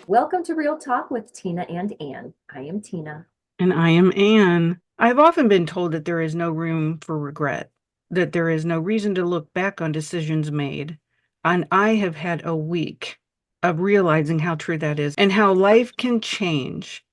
Welcome to Real Talk with Tina and Ann. I am Tina. And I am Anne. I've often been told that there is no room for regret, that there is no reason to look back on decisions made. And I have had a week of realizing how true that is and how life can change.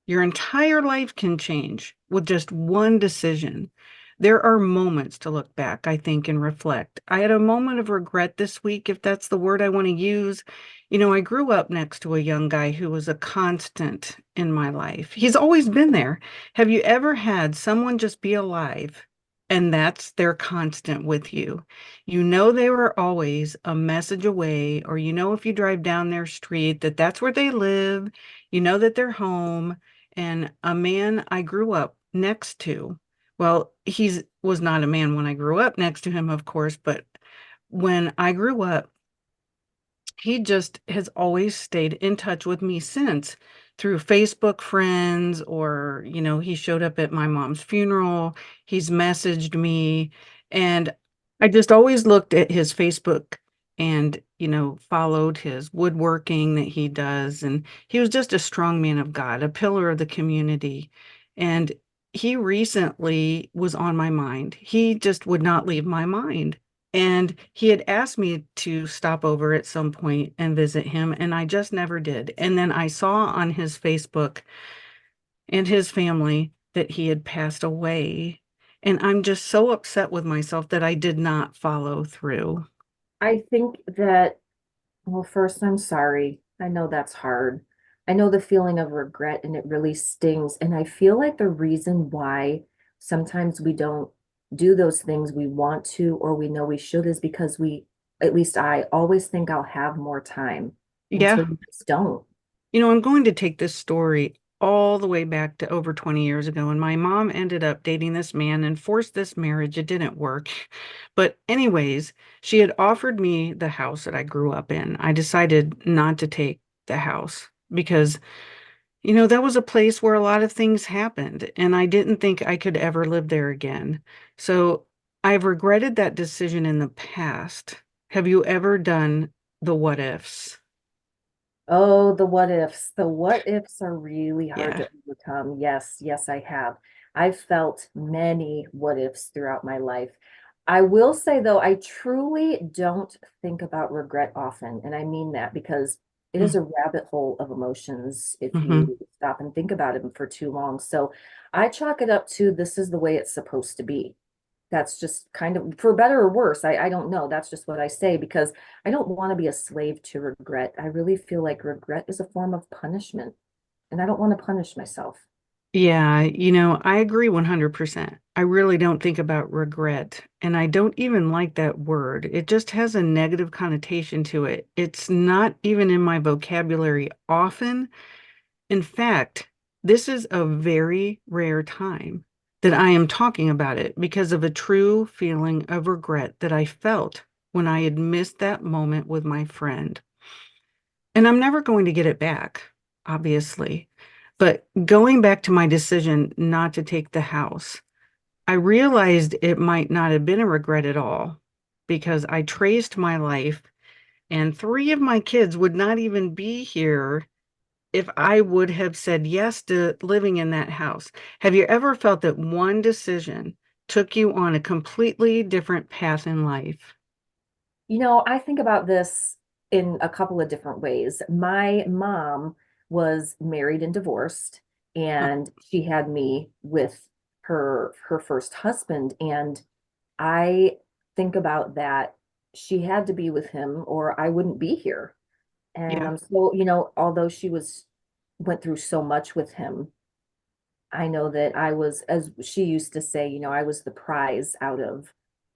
Your entire life can change with just one decision. There are moments to look back, I think, and reflect. I had a moment of regret this week, if that's the word I want to use. I grew up next to a young guy who was a constant in my life. He's always been there. Have you ever had someone just be alive and that's their constant with you? You know they were always a message away, or if you drive down their street that that's where they live, that they're home. And a man I grew up next to, well, he was not a man when I grew up next to him, of course, but when I grew up, he just has always stayed in touch with me since through Facebook friends, or, he showed up at my mom's funeral. He's messaged me, and I just always looked at his Facebook and, followed his woodworking that he does. And he was just a strong man of God, a pillar of the community. And he recently was on my mind. He just would not leave my mind. And he had asked me to stop over at some point and visit him, and I just never did. And then I saw on his Facebook and his family that he had passed away. And I'm just so upset with myself that I did not follow through. I think that, well, first, I'm sorry. I know that's hard. I know the feeling of regret and it really stings. And I feel like the reason why sometimes we don't do those things we want to or we know we should is because at least I always think I'll have more time Yeah. until you just don't. I'm going to take this story all the way back to over 20 years ago. And my mom ended up dating this man and forced this marriage. It didn't work. But, anyways, she had offered me the house that I grew up in. I decided not to take the house because, that was a place where a lot of things happened. And I didn't think I could ever live there again. So I've regretted that decision in the past. Have you ever done the what ifs? Oh, the what ifs. The what ifs are really hard Yeah. to overcome. Yes, yes, I have. I've felt many what ifs throughout my life. I will say, though, I truly don't think about regret often. And I mean that because it is a rabbit hole of emotions if Mm-hmm. you stop and think about it for too long. So I chalk it up to this is the way it's supposed to be. That's just kind of for better or worse. I don't know. That's just what I say because I don't want to be a slave to regret. I really feel like regret is a form of punishment, and I don't want to punish myself. Yeah, I agree 100%. I really don't think about regret, and I don't even like that word. It just has a negative connotation to it. It's not even in my vocabulary often. In fact, this is a very rare time that I am talking about it because of a true feeling of regret that I felt when I had missed that moment with my friend. And I'm never going to get it back, obviously. But going back to my decision not to take the house, I realized it might not have been a regret at all because I traced my life, and three of my kids would not even be here if I would have said yes to living in that house. Have you ever felt that one decision took you on a completely different path in life? I think about this in a couple of different ways. My mom was married and divorced, Uh, and she had me with her first husband, and I think about that. She had to be with him, or I wouldn't be here. And yeah, I'm so, although she went through so much with him, I know that I was, as she used to say, I was the prize out of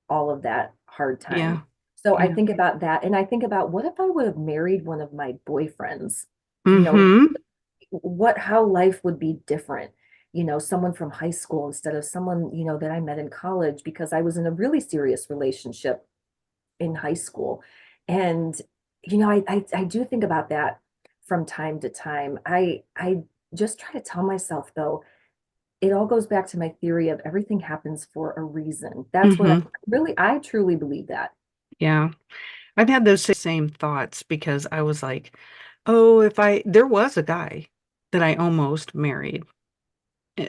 all of that hard time. yeah, So I yeah. think about that. And I think about what if I would have married one of my boyfriends? You know, Mm-hmm. how life would be different. Someone from high school instead of someone, that I met in college because I was in a really serious relationship in high school. And I do think about that from time to time. I just try to tell myself though, it all goes back to my theory of everything happens for a reason. That's what Mm-hmm. I truly believe that. Yeah. I've had those same thoughts because I was like, Oh, there was a guy that I almost married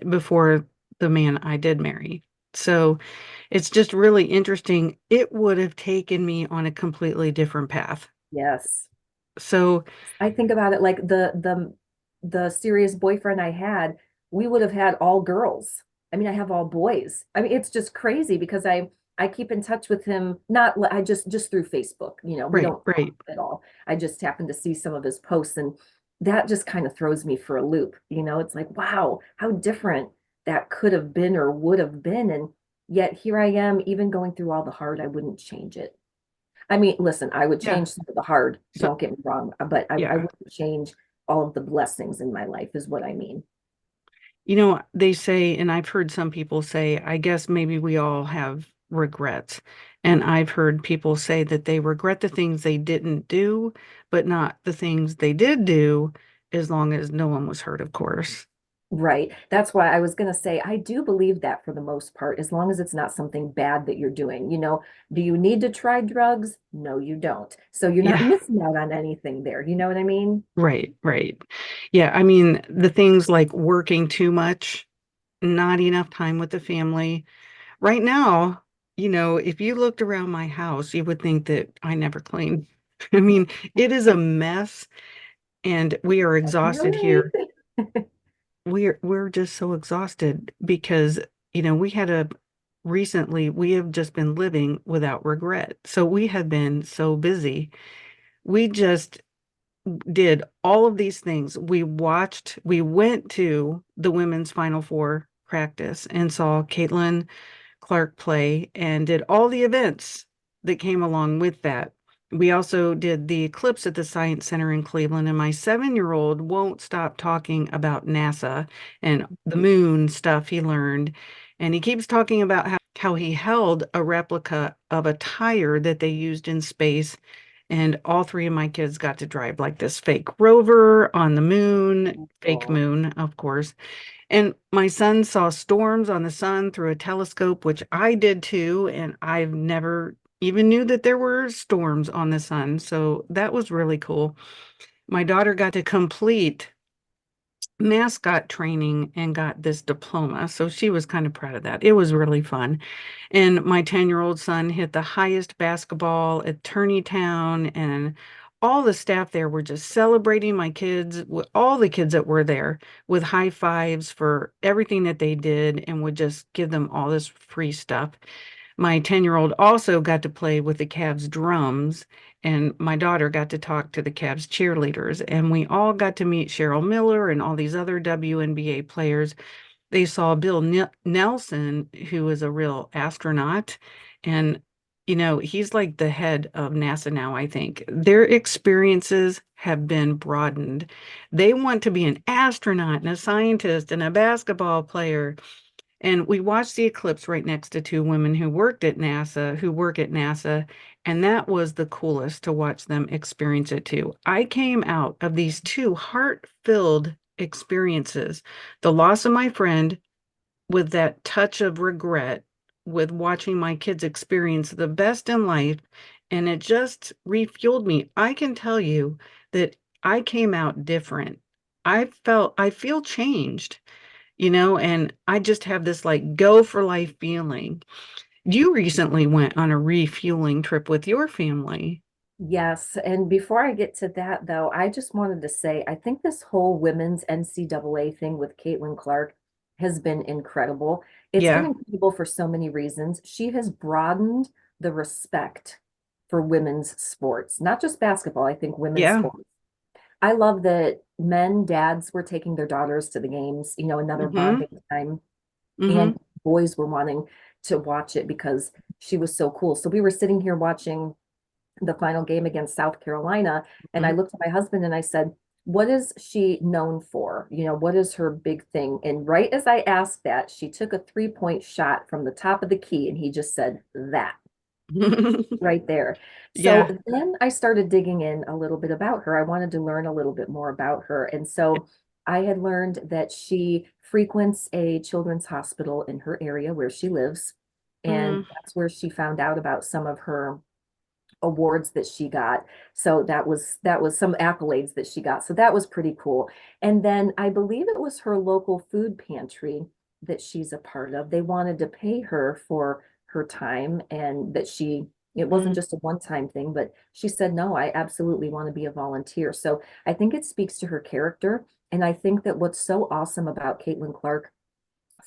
before the man I did marry. So it's just really interesting. It would have taken me on a completely different path. Yes. So, I think about it like the serious boyfriend I had, we would have had all girls. I mean, I have all boys. I mean, it's just crazy because I keep in touch with him, not I just through Facebook, we right, don't talk right. at all. I just happen to see some of his posts and that just kind of throws me for a loop. It's like, wow, how different that could have been or would have been. And yet here I am, even going through all the hard, I wouldn't change it. I mean, listen, I would Yeah. change some of the hard, So, don't get me wrong, but I yeah. wouldn't change all of the blessings in my life, is what I mean. They say, and I've heard some people say, I guess maybe we all have regrets. And I've heard people say that they regret the things they didn't do, but not the things they did do, as long as no one was hurt, of course. Right. That's why I was going to say, I do believe that for the most part, as long as it's not something bad that you're doing. Do you need to try drugs? No, you don't. So you're not Yeah, missing out on anything there. You know what I mean? right, right. Yeah, I mean, the things like working too much, not enough time with the family. Right now, if you looked around my house, you would think that I never cleaned. I mean, it is a mess. And we are I can exhausted relate. here. We're just so exhausted because, we have just been living without regret. So we have been so busy. We just did all of these things. We went to the women's Final Four practice and saw Caitlin Clark play and did all the events that came along with that. We also did the eclipse at the Science Center in Cleveland, and my 7-year-old won't stop talking about NASA and the moon stuff he learned. And he keeps talking about how he held a replica of a tire that they used in space. And all three of my kids got to drive like this fake rover on the moon, fake Oh, moon, of course. And my son saw storms on the sun through a telescope, which I did too. And I've never even knew that there were storms on the sun. So that was really cool. My daughter got to complete mascot training and got this diploma. So she was kind of proud of that. It was really fun. And my 10-year-old son hit the highest basketball at Town, and all the staff there were just celebrating my kids, all the kids that were there, with high fives for everything that they did and would just give them all this free stuff. My 10-year-old also got to play with the Cavs drums, and my daughter got to talk to the Cavs cheerleaders, and we all got to meet Cheryl Miller and all these other WNBA players. They saw Bill Nelson, who is a real astronaut, and he's like the head of NASA now, I think. Their experiences have been broadened. They want to be an astronaut and a scientist and a basketball player. And we watched the eclipse right next to two women who work at NASA, and that was the coolest to watch them experience it too. I came out of these two heart-filled experiences, the loss of my friend with that touch of regret, with watching my kids experience the best in life, and it just refueled me. I can tell you that I came out different. I feel changed, and I just have this like go for life feeling. You recently went on a refueling trip with your family. yes. And before I get to that, though, I just wanted to say I think this whole women's NCAA thing with Caitlin Clark has been incredible. It's been Yeah, incredible for so many reasons. She has broadened the respect for women's sports, not just basketball, I think women's yeah. sports. I love that dads were taking their daughters to the games, another Mm-hmm. bonding time, Mm-hmm. and boys were wanting to watch it because she was so cool. So we were sitting here watching the final game against South Carolina. And I Mm-hmm. looked at my husband and I said, what is she known for? What is her big thing? And right as I asked that, she took a 3-point shot from the top of the key and he just said that right there. So Yeah. then I started digging in a little bit about her. I wanted to learn a little bit more about her. And so I had learned that she frequents a children's hospital in her area where she lives. And Mm, that's where she found out about some of her awards that she got. So that was some accolades that she got. So that was pretty cool. And then I believe it was her local food pantry that she's a part of. They wanted to pay her for her time and that it wasn't Mm, just a one-time thing, but she said, no, I absolutely want to be a volunteer. So I think it speaks to her character. And I think that what's so awesome about Caitlin Clark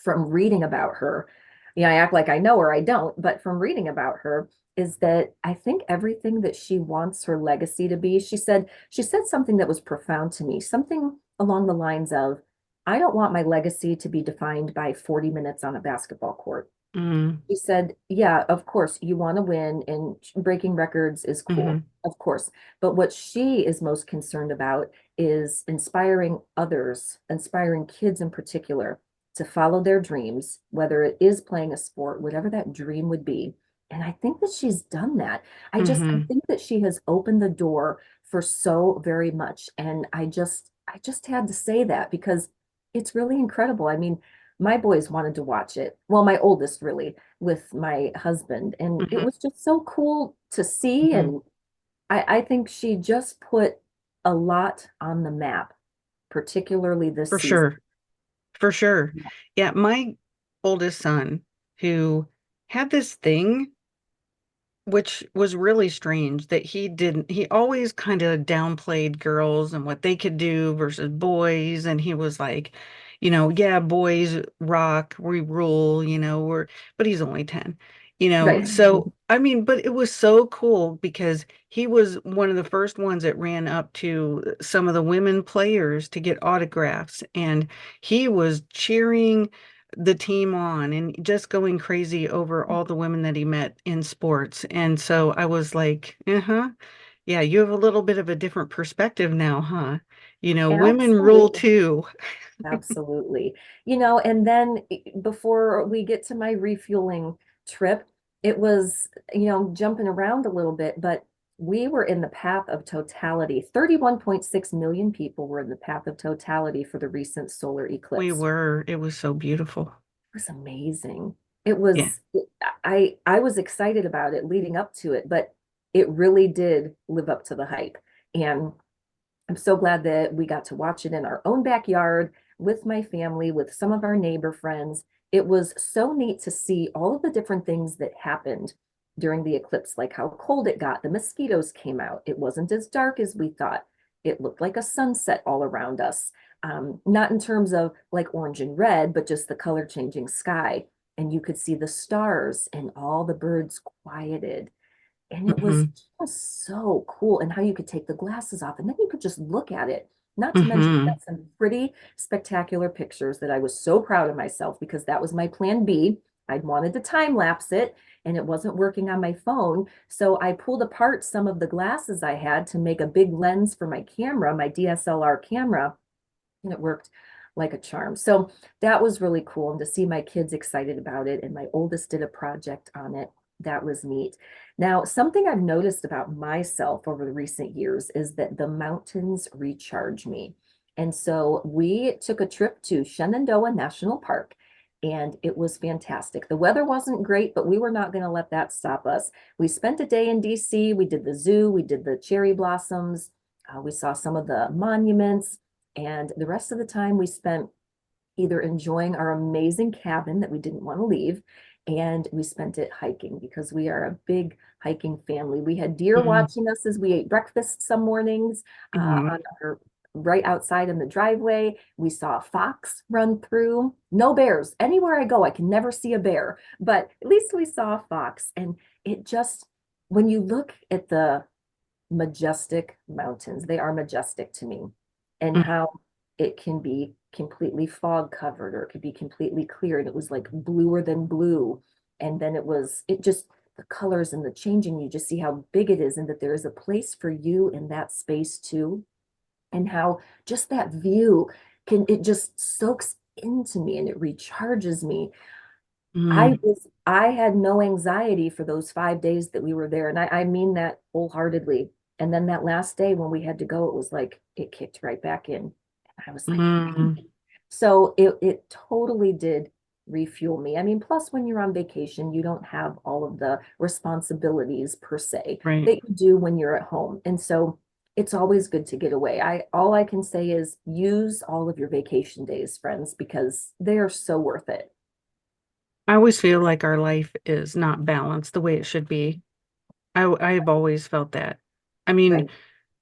from reading about her, I act like I know her, I don't, but from reading about her is that I think everything that she wants her legacy to be, she said something that was profound to me, something along the lines of, I don't want my legacy to be defined by 40 minutes on a basketball court. mm, She said, yeah, of course, you want to win and breaking records is cool, mhm, of course. But what she is most concerned about is inspiring others, inspiring kids in particular, to follow their dreams, whether it is playing a sport, whatever that dream would be. And I think that she's done that. I mhm. think that she has opened the door for so very much. And I just had to say that because it's really incredible. I mean, my boys wanted to watch it. Well, my oldest really with my husband. And it Mhm, was just so cool to see. mhm. And I think she just put a lot on the map, particularly this For season. sure. For sure. Yeah, my oldest son, who had this thing, which was really strange, that he always kind of downplayed girls and what they could do versus boys. And he was like, yeah, boys rock, we rule, but he's only 10, Right. So, I mean, but it was so cool because he was one of the first ones that ran up to some of the women players to get autographs. And he was cheering the team on and just going crazy over all the women that he met in sports. And so I was like, uh-huh. Yeah, you have a little bit of a different perspective now, huh? Women rule Absolutely. too. Absolutely. And then before we get to my refueling trip, it was, jumping around a little bit, but we were in the path of totality. 31.6 million people were in the path of totality for the recent solar We eclipse. were. It was so beautiful. It was amazing. It Yeah. was, I was excited about it leading up to it, but it really did live up to the hype. And I'm so glad that we got to watch it in our own backyard with my family, with some of our neighbor friends. It was so neat to see all of the different things that happened during the eclipse, like how cold it got. The mosquitoes came out. It wasn't as dark as we thought. It looked like a sunset all around us. Not in terms of like orange and red, but just the color changing sky. And you could see the stars and all the birds quieted. And it was Hmm. just so cool and how you could take the glasses off and then you could just look at it. Not to mention, we Hmm. got some pretty spectacular pictures that I was so proud of myself because that was my plan B. I'd wanted to time lapse it and it wasn't working on my phone. So I pulled apart some of the glasses I had to make a big lens for my camera, my DSLR camera, and it worked like a charm. So that was really cool. And to see my kids excited about it, and my oldest did a project on it. That was neat. Now, something I've noticed about myself over the recent years is that the mountains recharge me. And so we took a trip to Shenandoah National Park, and it was fantastic. The weather wasn't great, but we were not going to let that stop us. We spent a day in DC. We did the zoo, we did the cherry blossoms, we saw some of the monuments. And the rest of the time we spent either enjoying our amazing cabin that we didn't want to leave, and we spent it hiking because we are a big hiking family. We had deer Hmm. watching us as we ate breakfast some mornings on Hmm. our right outside in the driveway. We saw a fox run through. No bears. Anywhere I go, I can never see a bear, but at least we saw a fox. And it just, when you look at the majestic mountains. They are majestic to me. And how it can be completely fog covered or it could be completely clear. And it was like bluer than blue. And then it just, the colors and the changing, you just see how big it is and that there is a place for you in that space too. And how just that view it just soaks into me and it recharges me. Hmm. I had no anxiety for those 5 days that we were there. And I mean that wholeheartedly. And then that last day when we had to go, it was like it kicked right back in. And I was like, Hmm. man. So it totally did refuel me. I mean, plus when you're on vacation, you don't have all of the responsibilities per se Right. that you do when you're at home. And so it's always good to get away. All I can say is use all of your vacation days, friends, because they are so worth it. I always feel like our life is not balanced the way it should be. I've always felt that. I mean, Right.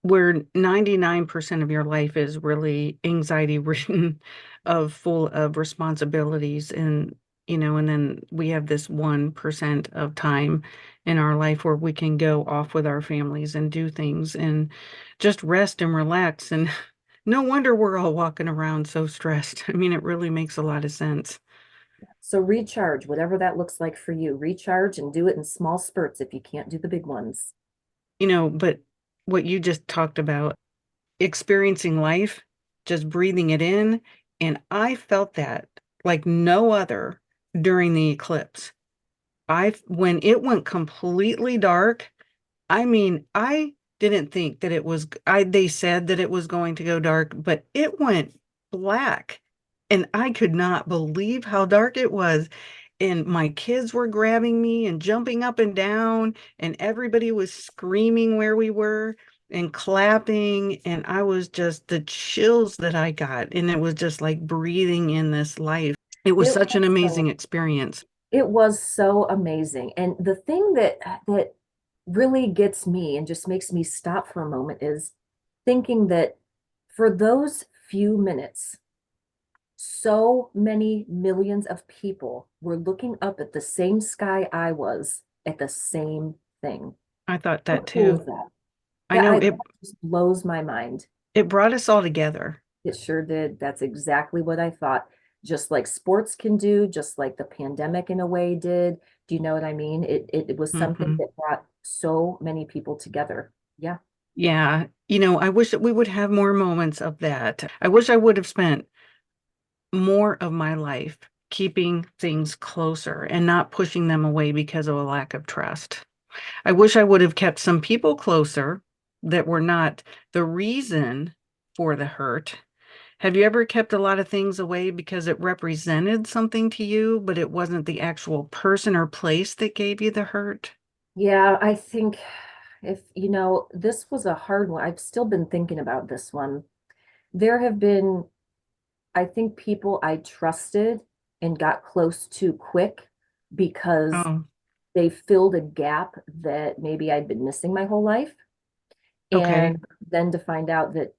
where 99% of your life is really anxiety ridden of full of responsibilities and then we have this 1% of time in our life where we can go off with our families and do things and just rest and relax and no wonder we're all walking around so stressed. I mean, it really makes a lot of sense. So recharge, whatever that looks like for you. Recharge and do it in small spurts if you can't do the big ones. But what you just talked about, experiencing life, just breathing it in. And I felt that like no other during the eclipse. When it went completely dark, I mean, I didn't think that they said that it was going to go dark, but it went black. And I could not believe how dark it was. And my kids were grabbing me and jumping up and down, and everybody was screaming where we were and clapping. And I was just the chills that I got. And it was just like breathing in this life. It was It such an was amazing so experience. it was so amazing. And the thing that really gets me and just makes me stop for a moment is thinking that for those few minutes, so many millions of people were looking up at the same sky I was at the same thing. I thought How that cool too. is that? I know That just blows my mind. it brought us all together. It sure did. That's exactly what I thought. Just like sports can do, just like the pandemic in a way did. Do you know what I mean? It was something Mhm. that brought so many people together. Yeah. Yeah, I wish that we would have more moments of that. I wish I would have spent more of my life keeping things closer and not pushing them away because of a lack of trust. I wish I would have kept some people closer that were not the reason for the hurt. Have you ever kept a lot of things away because it represented something to you, but it wasn't the actual person or place that gave you the hurt? Yeah, I think if, this was a hard one. I've still been thinking about this one. There have been, I think, people I trusted and got close to quick because Oh, they filled a gap that maybe I'd been missing my whole life. okay. And then to find out that,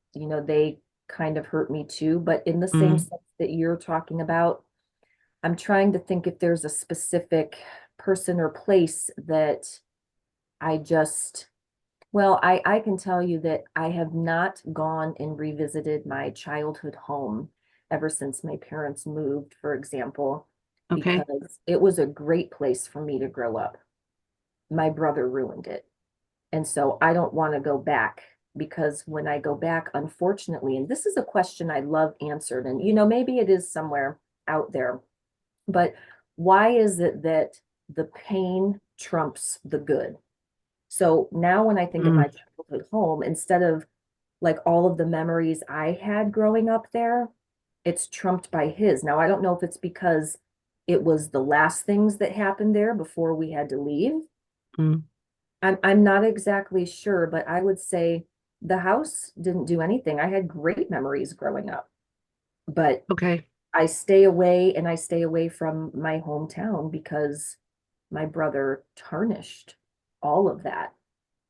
they kind of hurt me too, but in the same Mm, sense that you're talking about, I'm trying to think if there's a specific person or place that I just, well, I can tell you that I have not gone and revisited my childhood home ever since my parents moved, for example, okay. because it was a great place for me to grow up. My brother ruined it. And so I don't want to go back because when I go back, unfortunately, and this is a question I love answered, and maybe it is somewhere out there, but why is it that the pain trumps the good? So now when I think of my Mm, childhood home, instead of like all of the memories I had growing up there, it's trumped by his. Now I don't know if it's because it was the last things that happened there before we had to leave. mm, I'm not exactly sure, but I would say the house didn't do anything. I had great memories growing up, but okay. I stay away from my hometown because my brother tarnished all of that.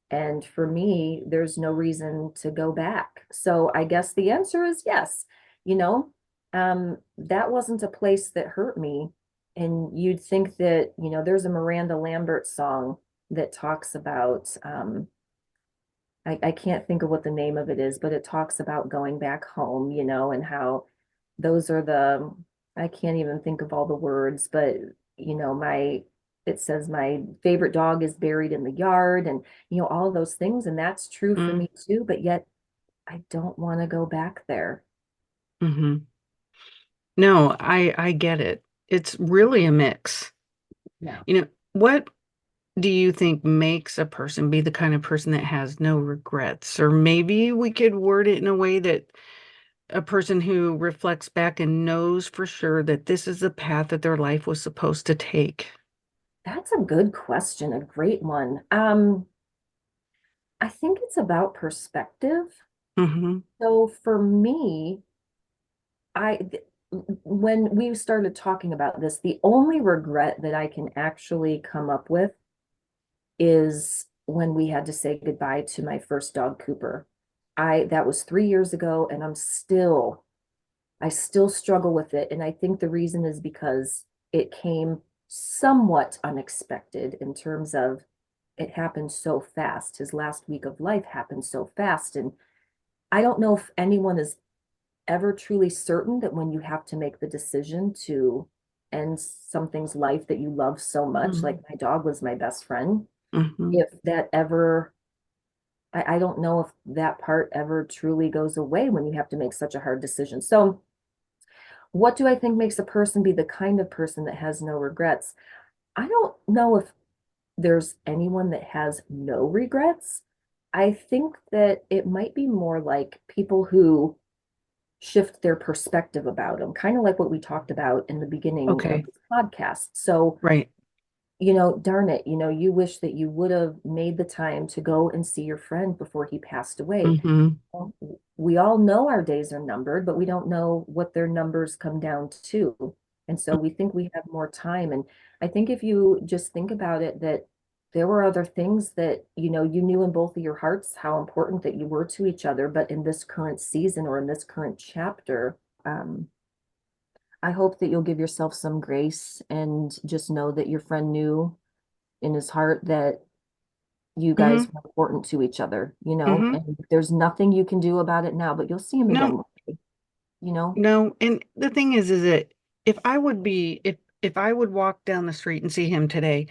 And for me, there's no reason to go back. So I guess the answer is yes. You know, that wasn't a place that hurt me. And you'd think that, there's a Miranda Lambert song that talks about, I can't think of what the name of it is, but it talks about going back home, and how those are I can't even think of all the words, but, it says my favorite dog is buried in the yard and, all those things. And that's true for Mm, me too, but yet I don't want to go back there. hmm. No, I get it. It's really a mix. Yeah. What do you think makes a person be the kind of person that has no regrets? Or maybe we could word it in a way that a person who reflects back and knows for sure that this is the path that their life was supposed to take? That's a good question, a great one. I think it's about perspective. Hmm. So for me, when we started talking about this, the only regret that I can actually come up with is when we had to say goodbye to my first dog, Cooper. That was 3 years ago, and I still struggle with it. And I think the reason is because it came somewhat unexpected in terms of it happened so fast. His last week of life happened so fast. And I don't know if anyone is ever truly certain that when you have to make the decision to end something's life that you love so much, like Hmm. my dog was my best friend, Hmm. if that ever, I don't know if that part ever truly goes away when you have to make such a hard decision. So, what do I think makes a person be the kind of person that has no regrets? I don't know if there's anyone that has no regrets. I think that it might be more like people who shift their perspective about them, kind of like what we talked about in the beginning of Okay. this podcast. So, Right. darn it, you wish that you would have made the time to go and see your friend before he passed away. Hmm. Well, we all know our days are numbered, but we don't know what their numbers come down to. And so we think we have more time. And I think if you just think about it, that there were other things that, you knew in both of your hearts how important that you were to each other. But in this current season or in this current chapter, I hope that you'll give yourself some grace and just know that your friend knew in his heart that you Hmm. guys were important to each other, Hmm. and there's nothing you can do about it now, but you'll see him again No, one day, you know? no. And the thing is that if I would walk down the street and see him today,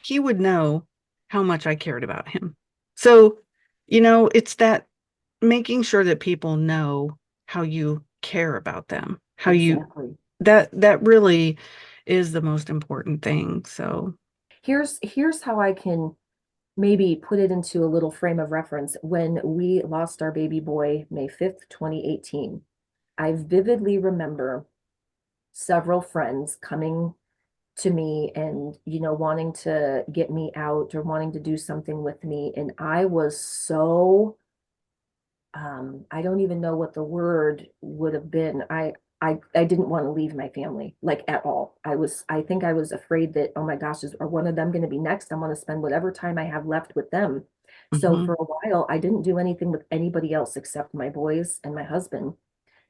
he would know how much I cared about him. So, it's that making sure that people know how you care about them, Exactly. that really is the most important thing. So, Here's how I can maybe put it into a little frame of reference. When we lost our baby boy, May 5th, 2018, I vividly remember several friends coming to me and, wanting to get me out or wanting to do something with me. And I was so I don't even know what the word would have been. I didn't want to leave my family like at all. I think I was afraid that, oh my gosh, are one of them going to be next? I want to spend whatever time I have left with them. So mhm, for a while, I didn't do anything with anybody else except my boys and my husband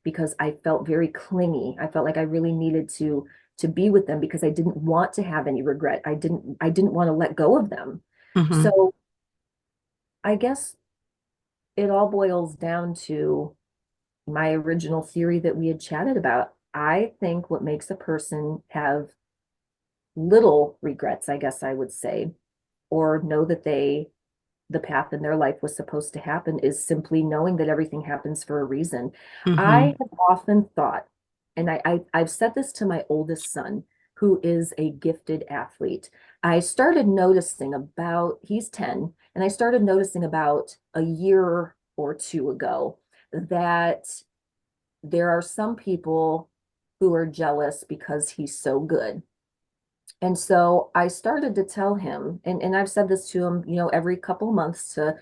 because I felt very clingy. I felt like I really needed to be with them because I didn't want to have any regret. I didn't want to let go of them. mhm, So I guess it all boils down to my original theory that we had chatted about. I think what makes a person have little regrets, I guess I would say, or know that the path in their life was supposed to happen is simply knowing that everything happens for a reason. I mhm, have often thought, and I've said this to my oldest son, who is a gifted athlete. I started noticing he's 10, and I started noticing about a year or two ago that there are some people who are jealous because he's so good. And so I started to tell him, and I've said this to him, every couple months to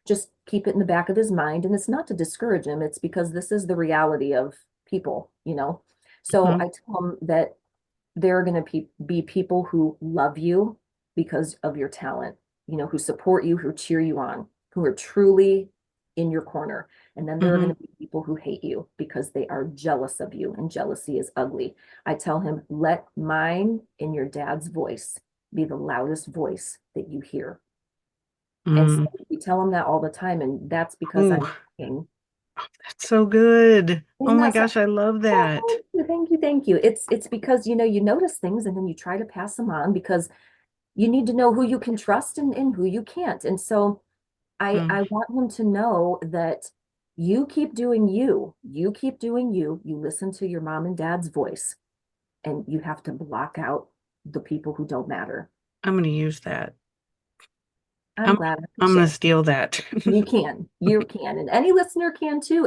just keep it in the back of his mind. And it's not to discourage him, it's because this is the reality of people. So mhm, I tell him that there are going to be people who love you because of your talent, who support you, who cheer you on, who are truly in your corner. And then there are going mhm, to be people who hate you because they are jealous of you, and jealousy is ugly. I tell him, let mine in your dad's voice be the loudest voice that you hear. And so mm. we tell him that all the time. And that's because Ooh, I'm thinking, that's so good. Oh isn't my that so? gosh, I love Oh, that. thank you, thank you, thank you. It's because you notice things and then you try to pass them on because you need to know who you can trust and who you can't. And so Mm, I want him to know that you keep doing you. You keep doing you. You listen to your mom and dad's voice, and you have to block out the people who don't matter. I'm going to use that. I'm I'm glad I could I'm going to share. steal that. You can, and any listener can too.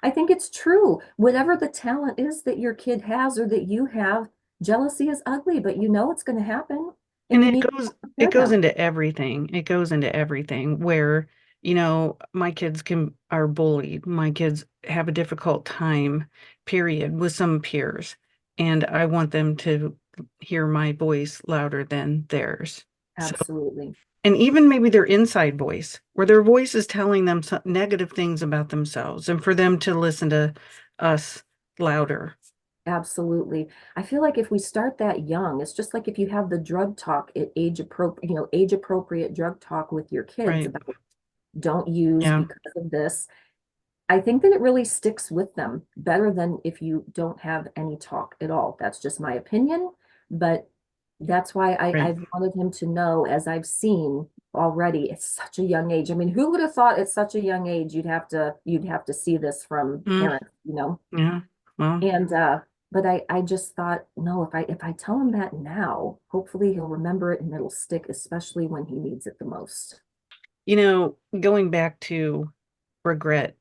I think it's true. Whatever the talent is that your kid has or that you have, jealousy is ugly, but you know it's going to happen and And you need to it prepare goes them. into everything. It goes into everything where, my kids are bullied. My kids have a difficult time, period, with some peers. And I want them to hear my voice louder than theirs. So, Absolutely. and even maybe their inside voice, where their voice is telling them some negative things about themselves, and for them to listen to us louder. Absolutely. I feel like if we start that young, it's just like if you have the drug talk at age appropriate drug talk with your kids Right. about don't use Yeah. because of this. I think that it really sticks with them better than if you don't have any talk at all. That's just my opinion, but that's why Right. I've wanted him to know, as I've seen already, it's such a young age. I mean, who would have thought at such a young age you'd have to see this from Mm, parents, you know? yeah. Well, And but I just thought, no, if I tell him that now, hopefully he'll remember it and it'll stick, especially when he needs it the most. going back to regret,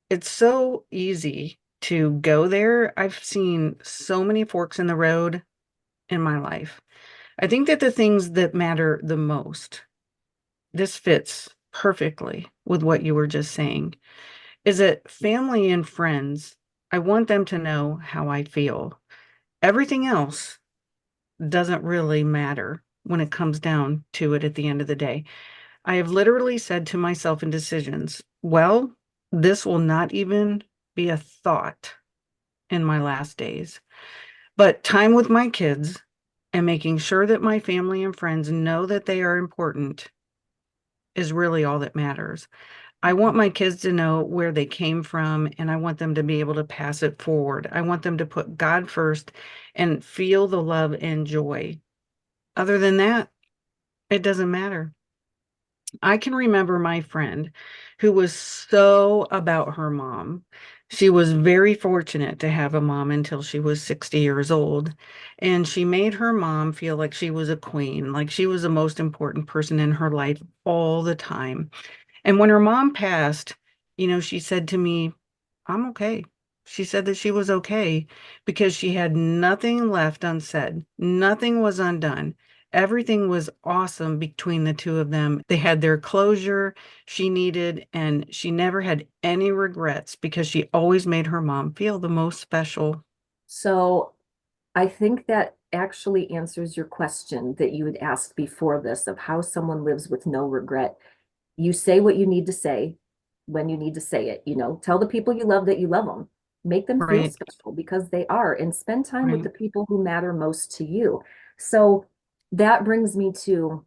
it's so easy to go there. I've seen so many forks in the road in my life. I think that the things that matter the most, this fits perfectly with what you were just saying, is that family and friends, I want them to know how I feel. Everything else doesn't really matter when it comes down to it at the end of the day. I have literally said to myself in decisions, well, this will not even be a thought in my last days. But time with my kids and making sure that my family and friends know that they are important is really all that matters. I want my kids to know where they came from, and I want them to be able to pass it forward. I want them to put God first and feel the love and joy. Other than that, it doesn't matter. I can remember my friend who was so about her mom. She was very fortunate to have a mom until she was 60 years old. And she made her mom feel like she was a queen, like she was the most important person in her life all the time. And when her mom passed, she said to me, I'm okay. She said that she was okay because she had nothing left unsaid. Nothing was undone. Everything was awesome between the two of them. They had their closure she needed, and she never had any regrets because she always made her mom feel the most special. So I think that actually answers your question that you had asked before this of how someone lives with no regret. You say what you need to say when you need to say it, tell the people you love that you love them. Make them feel Right, special because they are, and spend time with right. the people who matter most to you. So that brings me to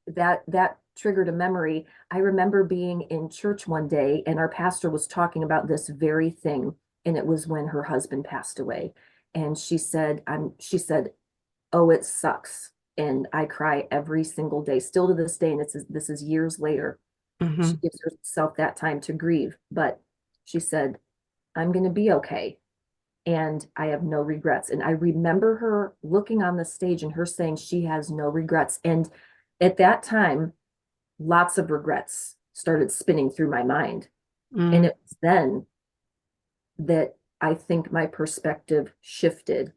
that triggered a memory. I remember being in church one day and our pastor was talking about this very thing. And it was when her husband passed away. And she said, oh, it sucks. And I cry every single day, still to this day. And this is years later. She Hmm. gives herself that time to grieve. But she said, I'm going to be okay. And I have no regrets. And I remember her looking on the stage and her saying she has no regrets. And at that time, lots of regrets started spinning through my mind. And Mm, it was then that I think my perspective shifted.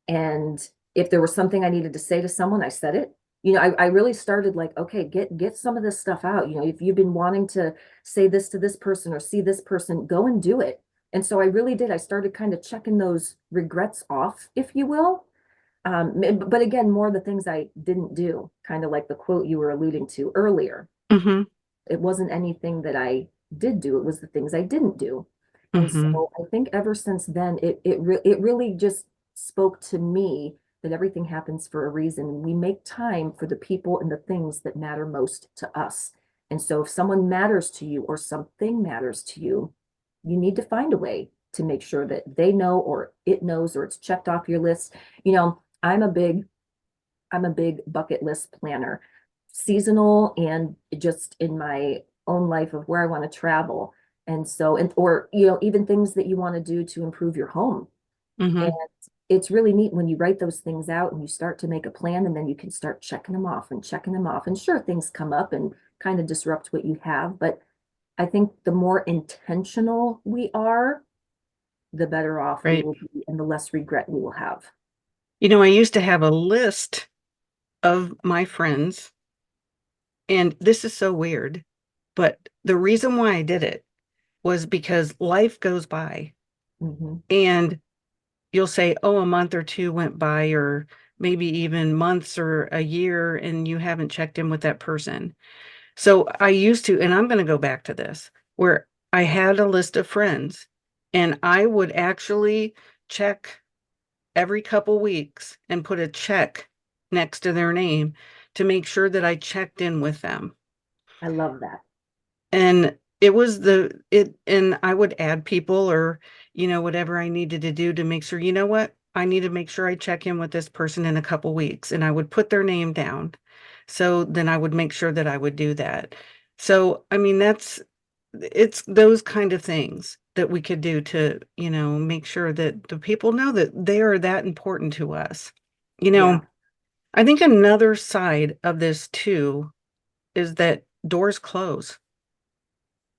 And if there was something I needed to say to someone, I said it. I really started like, okay, get some of this stuff out. If you've been wanting to say this to this person or see this person, go and do it. And so I really did. I started kind of checking those regrets off, if you will. But again, more the things I didn't do, kind of like the quote you were alluding to earlier. hmm. It wasn't anything that I did do, it was the things I didn't do. And Hmm. so I think ever since then, it really just spoke to me that everything happens for a reason. We make time for the people and the things that matter most to us. And so if someone matters to you or something matters to you, you need to find a way to make sure that they know or it knows or it's checked off your list. I'm a big bucket list planner, seasonal and just in my own life of where I want to travel. And so, and or even things that you want to do to improve your home. And Hmm. it's really neat when you write those things out and you start to make a plan and then you can start checking them off and checking them off. And sure, things come up and kind of disrupt what you have, but I think the more intentional we are, the better off we right? will be and the less regret we will have. I used to have a list of my friends, and this is so weird, but the reason why I did it was because life goes by Hmm. and you'll say, oh, a month or two went by, or maybe even months or a year, and you haven't checked in with that person. So I used to, and I'm going to go back to this, where I had a list of friends and I would actually check every couple weeks and put a check next to their name to make sure that I checked in with them. I love that. And it was and I would add people or, whatever I needed to do to make sure, what? I need to make sure I check in with this person in a couple weeks. And I would put their name down. So then I would make sure that I would do that. So, I mean, it's those kind of things that we could do to, make sure that the people know that they are that important to us. You know, Yeah. I think another side of this too is that doors close.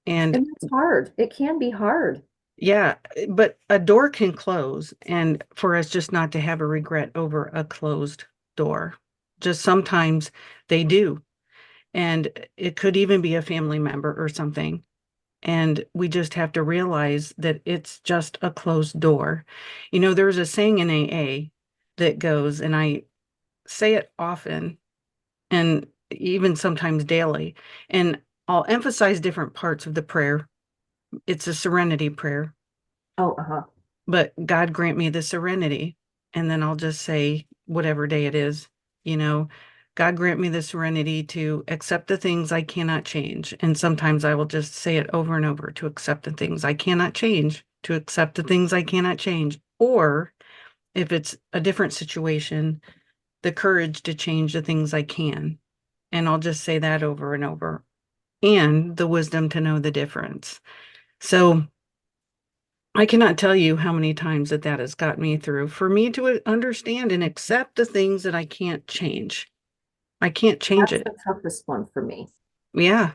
And And it's hard. It can be hard. yeah, but a door can close, and for us just not to have a regret over a closed door. Just sometimes they do. And it could even be a family member or something. And we just have to realize that it's just a closed door. There's a saying in AA that goes, and I say it often and even sometimes daily, and I'll emphasize different parts of the prayer. It's a serenity prayer, Oh, uh-huh. but God grant me the serenity. And then I'll just say, whatever day it is, you know, God grant me the serenity to accept the things I cannot change. And sometimes I will just say it over and over to accept the things I cannot change, to accept the things I cannot change. Or if it's a different situation, the courage to change the things I can. And I'll just say that over and over. And the wisdom to know the difference. So I cannot tell you how many times that has got me through for me to understand and accept the things that I can't change. I can't change That's it. the toughest one for me. Yeah,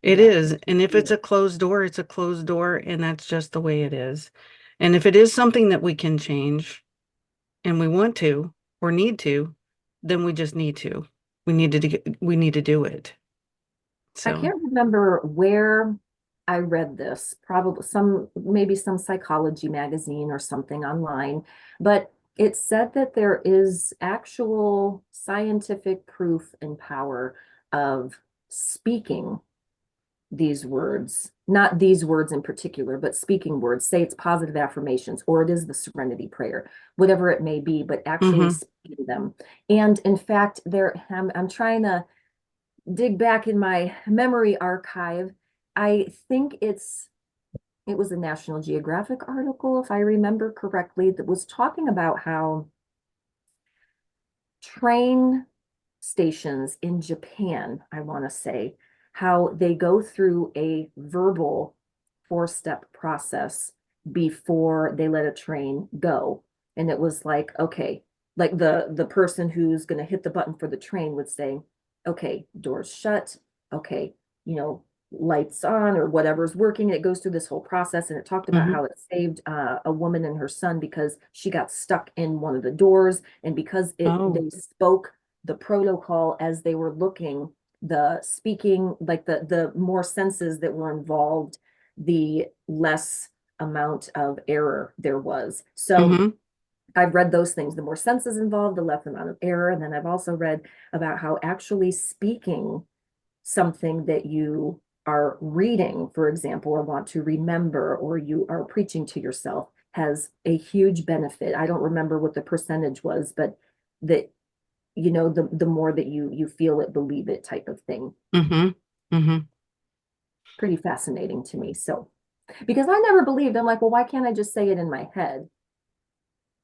it Yeah. is. And if it's a closed door, it's a closed door, and that's just the way it is. And if it is something that we can change and we want to or need to, then we just need to. We need to do it. I So, can't remember where I read this, probably maybe some psychology magazine or something online, but it said that there is actual scientific proof and power of speaking these words, not these words in particular, but speaking words. Say it's positive affirmations, or it is the serenity prayer, whatever it may be, but actually hmm speaking them. And in fact, I'm trying to dig back in my memory archive. I think it was a National Geographic article, if I remember correctly, that was talking about how train stations in Japan, I want to say, how they go through a verbal four-step process before they let a train go. And it was like, okay, like the person who's going to hit the button for the train would say, okay, doors shut, okay, you know, lights on or whatever's working. It goes through this whole process, and it talked about hmm how it saved a woman and her son because she got stuck in one of the doors, and because it Oh, they spoke the protocol as they were looking, the speaking, like the more senses that were involved, the less amount of error there was. So hmm I've read those things. The more senses involved, the less amount of error. And then I've also read about how actually speaking something that you are reading, for example, or want to remember, or you are preaching to yourself, has a huge benefit. I don't remember what the percentage was, but that the more that you feel it, believe it type of thing. hmm hmm Pretty fascinating to me. So, because I never believed, I'm like, well, why can't I just say it in my head?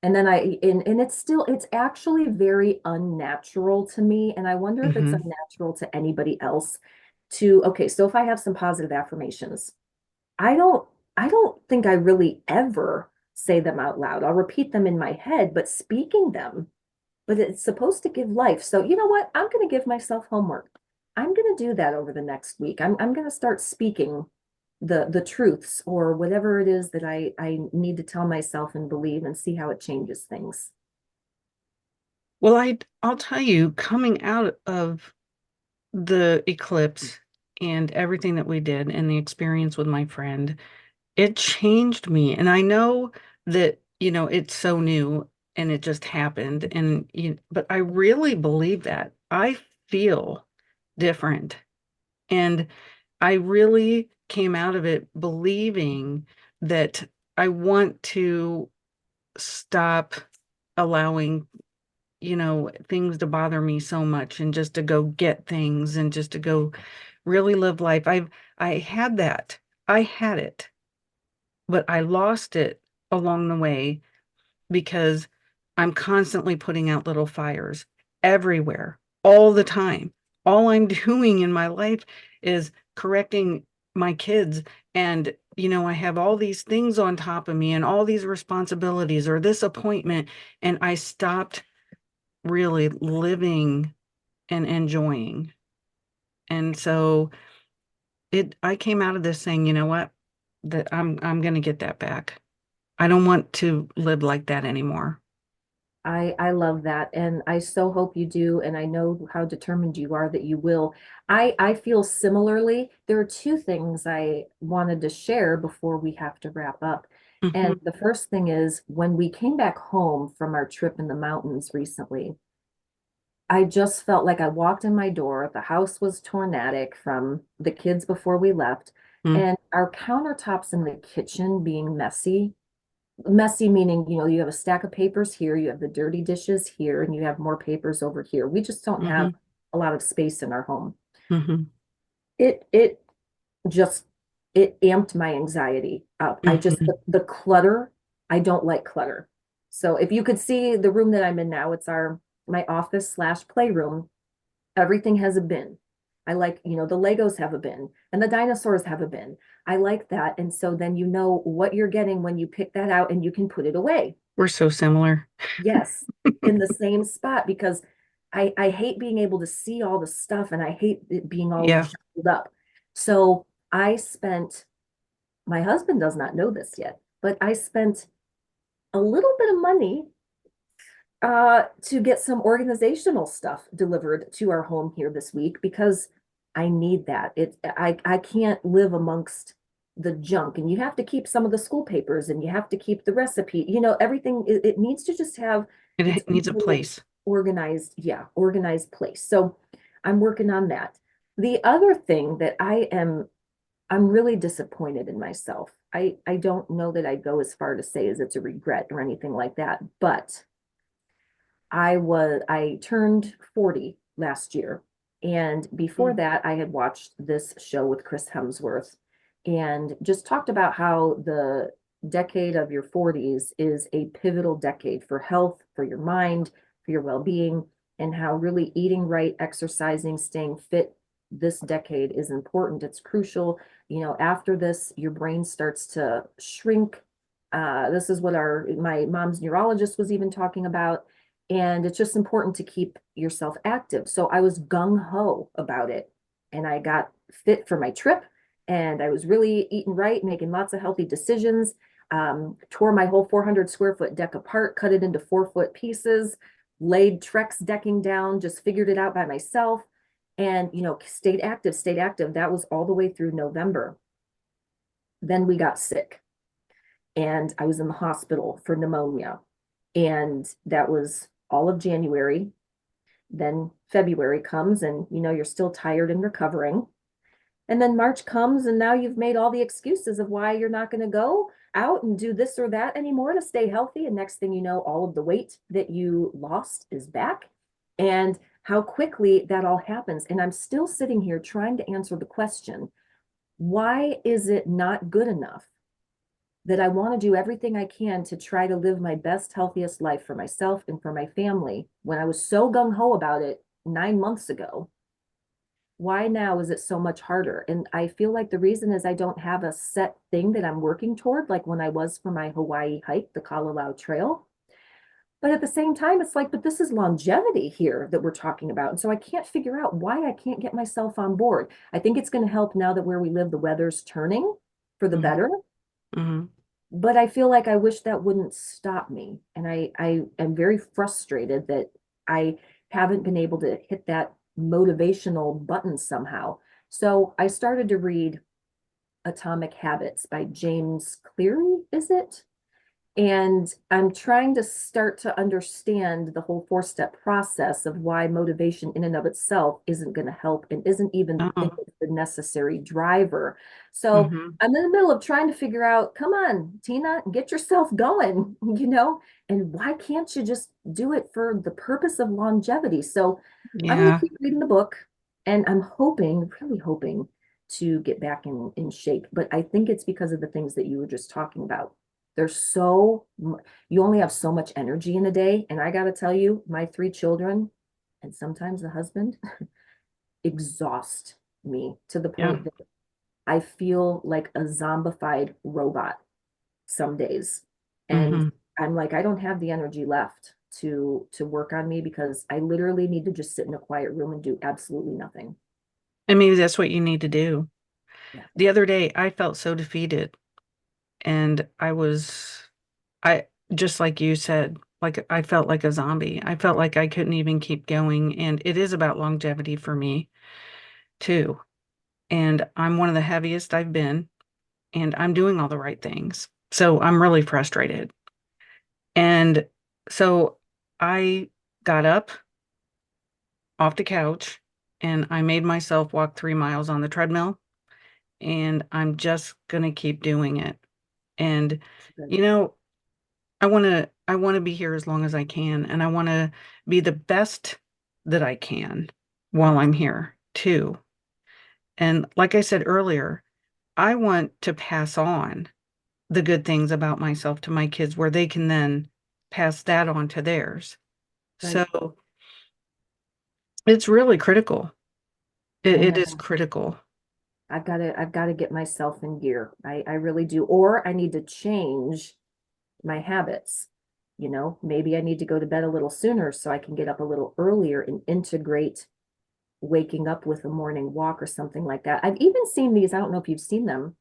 And then and it's actually very unnatural to me. And I wonder if it's hmm unnatural to anybody else to, okay, so if I have some positive affirmations, I don't, I don't think I really ever say them out loud. I'll repeat them in my head, but speaking them, but it's supposed to give life. So you know what? I'm going to give myself homework. I'm going to do that over the next week. I'm going to start speaking the truths or whatever it is that I need to tell myself and believe and see how it changes things. Well, I'll tell you, coming out of the eclipse and everything that we did and the experience with my friend, it changed me. And I know that, it's so new and it just happened. But I really believe that. I feel different. And I really came out of it believing that I want to stop allowing, things to bother me so much and just to go get things and just to go really live life. I had that. I had it, but I lost it along the way because I'm constantly putting out little fires everywhere, all the time. All I'm doing in my life is correcting my kids. And, I have all these things on top of me and all these responsibilities or this appointment. And I stopped really living and enjoying. And so I came out of this saying, you know what? That I'm going to get that back. I don't want to live like that anymore. I love that, and I so hope you do, and I know how determined you are that you will. I feel similarly. There are two things I wanted to share before we have to wrap up. And Hmm. the first thing is when we came back home from our trip in the mountains recently, I just felt like I walked in my door. The house was tornadic from the kids before we left, and our countertops in the kitchen being messy. Messy meaning, you have a stack of papers here, you have the dirty dishes here, and you have more papers over here. We just don't have Hmm. a lot of space in our home. Hmm. It just it amped my anxiety up. I just Hmm. the clutter, I don't like clutter. So if you could see the room that I'm in now, it's our my office slash playroom. Everything has a bin. I like, the Legos have a bin and the dinosaurs have a bin. I like that. And so then you know what you're getting when you pick that out and you can put it away. We're so similar. Yes, in the same spot because I hate being able to see all the stuff and I hate it being all Yeah, jumbled up. So I spent, my husband does not know this yet, but I spent a little bit of money to get some organizational stuff delivered to our home here this week because I need that. I can't live amongst the junk, and you have to keep some of the school papers and you have to keep the recipe. Everything it needs to just have its it own needs a little place. organized, yeah, organized place. So I'm working on that. The other thing that I'm really disappointed in myself. I don't know that I'd go as far to say as it's a regret or anything like that, but I turned 40 last year. And before Mm. that, I had watched this show with Chris Hemsworth and just talked about how the decade of your 40s is a pivotal decade for health, for your mind, for your well-being, and how really eating right, exercising, staying fit this decade is important. It's crucial. After this, your brain starts to shrink. This is what my mom's neurologist was even talking about, and it's just important to keep yourself active. So I was gung ho about it and I got fit for my trip and I was really eating right, making lots of healthy decisions. Tore my whole 400 square foot deck apart, cut it into 4 foot pieces, laid Trex decking down, just figured it out by myself and, stayed active, stayed active. That was all the way through November. Then we got sick and I was in the hospital for pneumonia. And that was all of January. Then February comes and you're still tired and recovering. And then March comes and now you've made all the excuses of why you're not going to go out and do this or that anymore to stay healthy. And next thing you know, all of the weight that you lost is back. And how quickly that all happens. And I'm still sitting here trying to answer the question, why is it not good enough that I want to do everything I can to try to live my best, healthiest life for myself and for my family when I was so gung ho about it 9 months ago? Why now is it so much harder? And I feel like the reason is I don't have a set thing that I'm working toward, like when I was for my Hawaii hike, the Kalawao Trail. But at the same time, it's like, but this is longevity here that we're talking about. And so I can't figure out why I can't get myself on board. I think it's going to help now that where we live, the weather's turning for the Hmm. better. Hmm. But I feel like I wish that wouldn't stop me. And I am very frustrated that I haven't been able to hit that motivational button somehow. So I started to read Atomic Habits by James Cleary, is it? And I'm trying to start to understand the whole four-step process of why motivation in and of itself isn't going to help and isn't even Oh. the necessary driver. So Hmm. I'm in the middle of trying to figure out, come on, Tina, get yourself going, and why can't you just do it for the purpose of longevity? So I'm going to Yeah. keep reading the book and I'm hoping, really hoping to get back in shape. But I think it's because of the things that you were just talking about. There's you only have so much energy in a day. And I got to tell you, my three children and sometimes the husband exhaust me to the Yeah. point that I feel like a zombified robot some days. And Hmm. I'm like, I don't have the energy left to work on me because I literally need to just sit in a quiet room and do absolutely nothing. And maybe that's what you need to do. Yeah, The other day, I felt so defeated, and I just like you said, like I felt like a zombie. I felt like I couldn't even keep going. And it is about longevity for me too. And I'm one of the heaviest I've been, and I'm doing all the right things. So I'm really frustrated. And so I got up off the couch and I made myself walk 3 miles on the treadmill, and I'm just gonna keep doing it. And good. you know, I want to be here as long as I can, and I want to be the best that I can while I'm here too. And like I said earlier, I want to pass on the good things about myself to my kids where they can then pass that on to theirs. Right. So it's really critical. It is And critical. I've got to get myself in gear. I really do. Or I need to change my habits. Maybe I need to go to bed a little sooner so I can get up a little earlier and integrate waking up with a morning walk or something like that. I've even seen these, I don't know if you've seen them.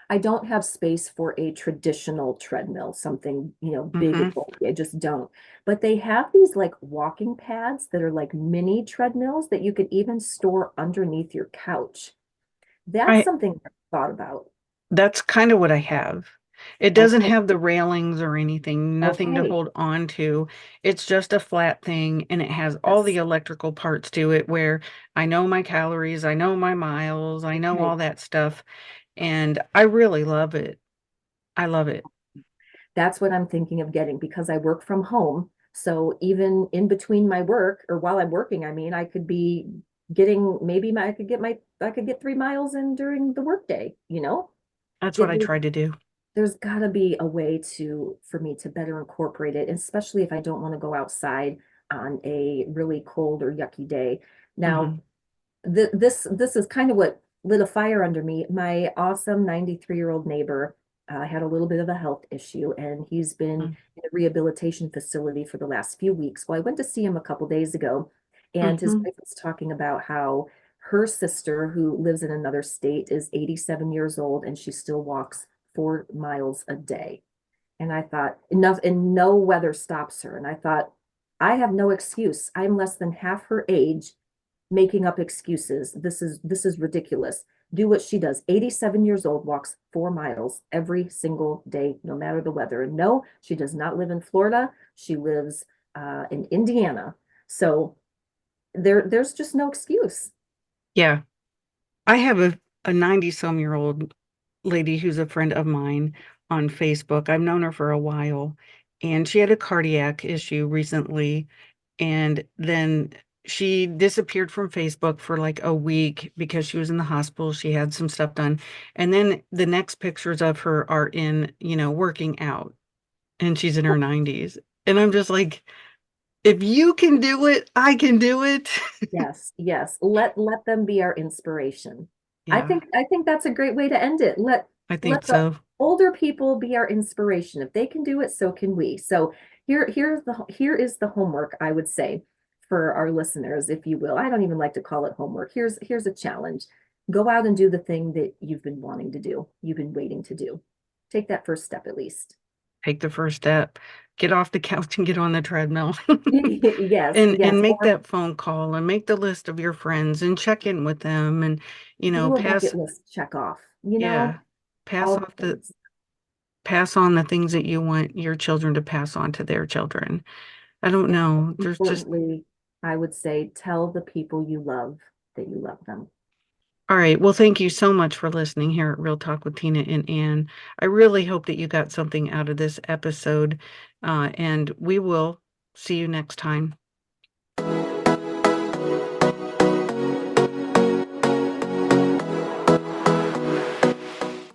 I don't have space for a traditional treadmill, something, big and Hmm. bulky. I just don't. But they have these like walking pads that are like mini treadmills that you could even store underneath your couch. That's I something I've thought about. That's kind of what I have. It doesn't Okay. have the railings or anything, nothing to Okay. hold on to. It's just a flat thing, and it has all the Yes. electrical parts to it where I know my calories, I know my miles, I know Okay. all that stuff, and I really love it. I love it. That's what I'm thinking of getting because I work from home. So even in between my work or while I'm working, I mean, I could be getting maybe I could get 3 miles in during the workday. That's what It, I try to do. there's got to be a way for me to better incorporate it, especially if I don't want to go outside on a really cold or yucky day. Now, Hmm. this is kind of what lit a fire under me. My awesome 93-year-old neighbor had a little bit of a health issue, and he's been in a rehabilitation facility for the last few weeks. Well, I went to see him a couple days ago, and his Hmm. wife was talking about how her sister, who lives in another state, is 87 years old, and she still walks 4 miles a day. And I thought, enough, and no weather stops her. And I thought, I have no excuse. I'm less than half her age making up excuses. This is ridiculous. Do what she does. 87 years old, walks 4 miles every single day, no matter the weather. And no, she does not live in Florida. She lives in Indiana. So there's just no excuse. Yeah. I have a 90-some-year-old lady who's a friend of mine on Facebook. I've known her for a while, and she had a cardiac issue recently, and then she disappeared from Facebook for like a week because she was in the hospital. She had some stuff done. And then the next pictures of her are working out, and she's in her 90s. And I'm just like, if you can do it, I can do it. Yes, yes. Let them be our inspiration. I Yeah. think I think that's a great way to end it. I think Let the so. older people be our inspiration. If they can do it, so can we. So here is the homework, I would say, for our listeners, if you will. I don't even like to call it homework. Here's a challenge. Go out and do the thing that you've been wanting to do, you've been waiting to do. Take that first step at least. Take the first step, get off the couch and get on the treadmill. Yes, And yes. make Or that phone call and make the list of your friends and check in with them and, do a pass, bucket list check off, yeah, pass all off the things. pass on the things that you want your children to pass on to their children. I don't And know. There's just, importantly, I would say tell the people you love that you love them. all right. Well, thank you so much for listening here at Real Talk with Tina and Ann. I really hope that you got something out of this episode, and we will see you next time.